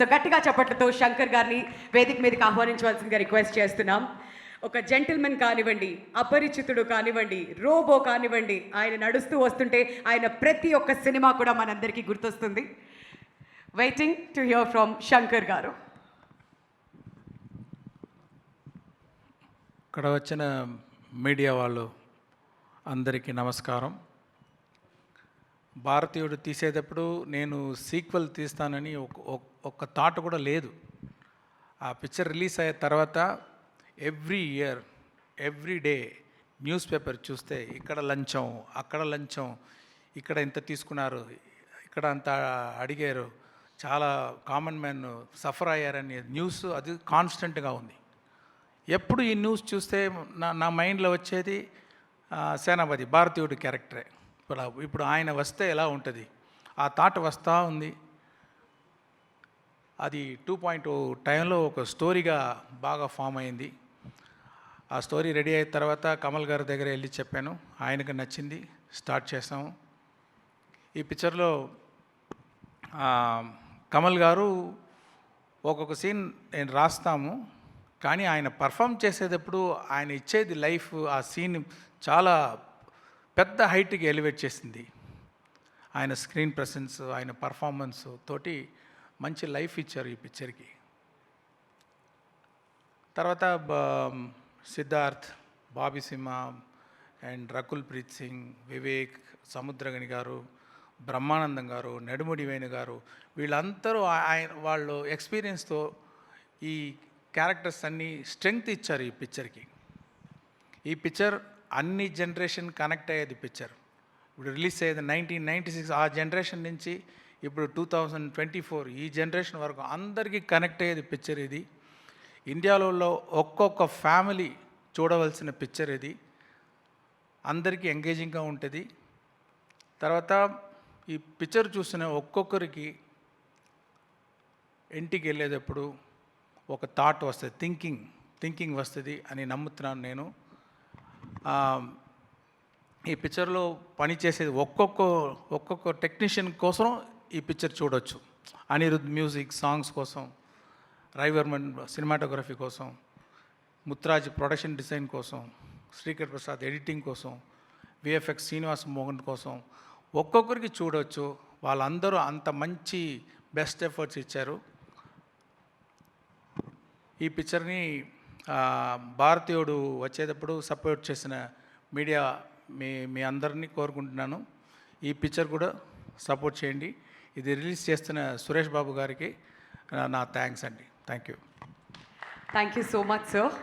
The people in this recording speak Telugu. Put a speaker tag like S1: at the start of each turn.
S1: సో గట్టిగా చప్పట్లతో శంకర్ గారిని వేదిక మీదకి ఆహ్వానించవలసిందిగా రిక్వెస్ట్ చేస్తున్నాం. ఒక జెంటిల్మెన్ కానివ్వండి, అపరిచితుడు కానివ్వండి, రోబో కానివ్వండి, ఆయన నడుస్తూ వస్తుంటే ఆయన ప్రతి ఒక్క సినిమా కూడా మనందరికీ గుర్తొస్తుంది. Waiting to hear from Shankar గారు.
S2: ఇక్కడ వచ్చిన మీడియా వాళ్ళు అందరికీ నమస్కారం. భారతీయుడు తీసేటప్పుడు నేను సీక్వెల్ తీస్తానని ఒక్క థాట్ కూడా లేదు. ఆ పిక్చర్ రిలీజ్ అయిన తర్వాత every year every day news paper చూస్తే ఇక్కడ లంచం, అక్కడ లంచం, ఇక్కడ ఇంత తీసుకున్నారు, ఇక్కడ అంత అడిగారు, చాలా కామన్ మ్యాన్ సఫర్ అయ్యారని న్యూస్ అది కాన్స్టెంట్గా ఉంది. ఎప్పుడు ఈ న్యూస్ చూస్తే నా మైండ్లో వచ్చేది సేనాపతి భారతీయుడు క్యారెక్టరే. ఇప్పుడు ఆయన వస్తే ఎలా ఉంటుంది ఆ థాట్ వస్తూ ఉంది. అది 2.0 టైంలో ఒక స్టోరీగా బాగా ఫామ్ అయింది. ఆ స్టోరీ రెడీ అయిన తర్వాత కమల్ గారి దగ్గర వెళ్ళి చెప్పాను, ఆయనకు నచ్చింది, స్టార్ట్ చేసాము. ఈ పిక్చర్లో కమల్ గారు ఒక్కొక్క సీన్ నేను రాస్తాము, కానీ ఆయన పర్ఫామ్ చేసేటప్పుడు ఆయన ఇచ్చేది లైఫ్ ఆ సీన్ చాలా పెద్ద హైట్కి ఎలివేట్ చేసింది. ఆయన స్క్రీన్ ప్రెసెన్స్, ఆయన పర్ఫార్మెన్స్ తోటి మంచి లైఫ్ ఇచ్చారు ఈ పిక్చర్కి. తర్వాత సిద్ధార్థ్, బాబీ సింహ అండ్ రకుల్ ప్రీత్ సింగ్, వివేక్, సముద్రగని గారు, బ్రహ్మానందం గారు, నెడుముడి వేణు గారు, వీళ్ళందరూ వాళ్ళు ఎక్స్పీరియన్స్తో ఈ క్యారెక్టర్స్ అన్నీ స్ట్రెంగ్త్ ఇచ్చారు ఈ పిక్చర్కి. ఈ పిక్చర్ అన్ని జనరేషన్ కనెక్ట్ అయ్యేది పిక్చర్. ఇప్పుడు రిలీజ్ అయ్యేది 1996, ఆ జనరేషన్ నుంచి ఇప్పుడు 2024 ఈ జనరేషన్ వరకు అందరికీ కనెక్ట్ అయ్యేది పిక్చర్ ఇది. ఇండియాలో ఒక్కొక్క ఫ్యామిలీ చూడవలసిన పిక్చర్ ఇది. అందరికీ ఎంగేజింగ్గా ఉంటుంది. తర్వాత ఈ పిక్చర్ చూసిన ఒక్కొక్కరికి ఇంటికి వెళ్ళేటప్పుడు ఒక థాట్ వస్తుంది, థింకింగ్ వస్తుంది అని నమ్ముతున్నాను నేను. ఈ పిక్చర్లో పనిచేసేది ఒక్కొక్క టెక్నీషియన్ కోసం ఈ పిక్చర్ చూడవచ్చు. అనిరుద్ మ్యూజిక్, సాంగ్స్ కోసం, రవివర్మన్ సినిమాటోగ్రఫీ కోసం, ముత్రాజ్ ప్రొడక్షన్ డిజైన్ కోసం, శ్రీకర్ ప్రసాద్ ఎడిటింగ్ కోసం, విఎఫ్ఎక్స్ శ్రీనివాస్ మోహన్ కోసం ఒక్కొక్కరికి చూడవచ్చు. వాళ్ళందరూ అంత మంచి బెస్ట్ ఎఫర్ట్స్ ఇచ్చారు. ఈ పిక్చర్ని భారతీయుడు వచ్చేటప్పుడు సపోర్ట్ చేసిన మీడియా మీ అందరినీ కోరుకుంటున్నాను, ఈ పిక్చర్ కూడా సపోర్ట్ చేయండి. ఇది రిలీజ్ చేస్తున్న సురేష్ బాబు గారికి నా థ్యాంక్స్ అండి. Thank you
S1: so much sir.